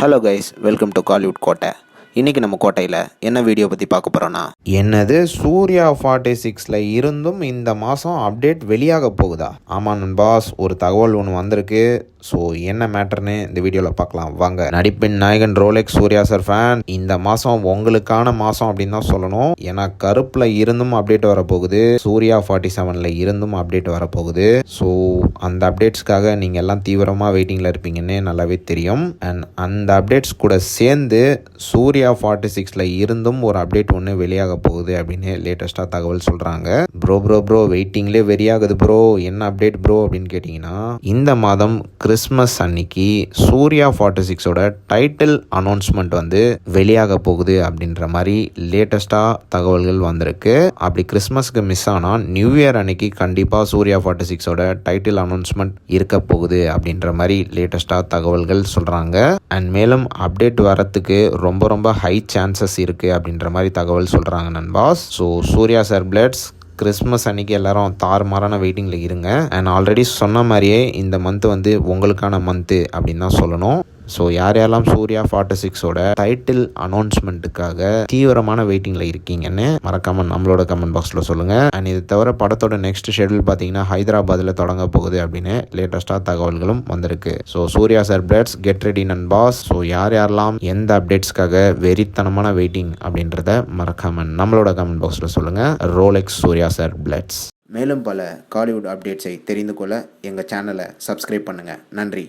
Hello guys, welcome to Kollywood கோட்டை. இன்றைக்கி நம்ம கோட்டையில் என்ன வீடியோ பற்றி பார்க்க போகிறோன்னா, என்னது சூர்யா 46ல் இருந்தும் இந்த மாதம் அப்டேட் வெளியாக போகுதா? ஆமாம் நண்பாஸ், ஒரு தகவல் ஒன்று வந்திருக்கு. ஸோ என்ன மேட்டர்னு இந்த வீடியோவில் பார்க்கலாம் வாங்க. நடிப்பின் நாயகன் ரோலெக்ஸ் சூர்யா சார் ஃபேன், இந்த மாதம் உங்களுக்கான மாதம் அப்படின்னு தான் சொல்லணும். ஏன்னா கருப்பில் இருந்தும் அப்டேட் வரப்போகுது, சூர்யா 47ல் இருந்தும் அப்டேட் வரப்போகுது. ஸோ அந்த அப்டேட்ஸ்க்காக நீங்கள் எல்லாம் தீவிரமாக வெயிட்டிங்கில் இருப்பீங்கன்னு நல்லாவே தெரியும். அண்ட் அந்த அப்டேட்ஸ் கூட சேர்ந்து சூர்யா 46ல் இருந்தும் ஒரு அப்டேட் ஒன்று வெளியாக போகுது அப்படின்னு லேட்டஸ்ட்டாக தகவல் சொல்கிறாங்க. ப்ரோ வெயிட்டிங்லேயே வெறியாகுது ப்ரோ, என்ன அப்டேட் ப்ரோ அப்படின்னு கேட்டிங்கன்னா, இந்த மாதம் கிறிஸ்மஸ் அன்னைக்கு சூர்யா 46ஓட டைட்டில் அனௌன்ஸ்மெண்ட் வந்து வெளியாக போகுது அப்படின்ற மாதிரி லேட்டஸ்ட்டாக தகவல்கள் வந்திருக்கு. அப்படி கிறிஸ்மஸ்க்கு மிஸ் ஆனால் நியூ இயர் அன்னைக்கு கண்டிப்பாக சூர்யா 46ஓட டைட்டில் அனௌன்ஸ்மெண்ட் இருக்க போகுது அப்படின்ற மாதிரி லேட்டஸ்ட்டாக தகவல்கள் சொல்கிறாங்க. அண்ட் மேலும் அப்டேட் வரத்துக்கு ரொம்ப ஹை சான்சஸ் இருக்குது அப்படின்ற மாதிரி தகவல் சொல்கிறாங்க நண்பாஸ். ஸோ சூர்யா சார் பிளட்ஸ் கிறிஸ்மஸ் அன்றைக்கி எல்லாரும் தாறுமாறான வெயிட்டிங்கில் இருங்க. அண்ட் ஆல்ரெடி சொன்ன மாதிரியே இந்த மந்த் வந்து உங்களுக்கான மந்த்து அப்படின்னு தான் சொல்லணும். ஸோ யாரெல்லாம் சூர்யா 46ஓட டைட்டில் அனௌன்ஸ்மெண்ட்டுக்காக தீவிரமான வெயிட்டிங்கில் இருக்கீங்கன்னு மறக்காமல் நம்மளோட கமெண்ட் பாக்ஸில் சொல்லுங்கள். அண்ட் இது தவிர படத்தோட நெக்ஸ்ட் ஷெடியூல் பார்த்தீங்கன்னா ஹைதராபாத்தில் தொடங்க போகுது அப்படின்னு லேட்டஸ்ட்டாக தகவல்களும் வந்திருக்கு. So Surya sir பிளட்ஸ் get ready நண்பாஸ். So யாரெல்லாம் எந்த அப்டேட்ஸ்க்காக வெறித்தனமான வெயிட்டிங் அப்படின்றத மறக்காமல் நம்மளோட கமெண்ட் பாக்ஸில் சொல்லுங்கள். Rolex Surya sir பிளட்ஸ். மேலும் பல காலிவுட் அப்டேட்ஸை தெரிந்து கொள்ள எங்கள் சேனலை சப்ஸ்கிரைப் பண்ணுங்கள். நன்றி.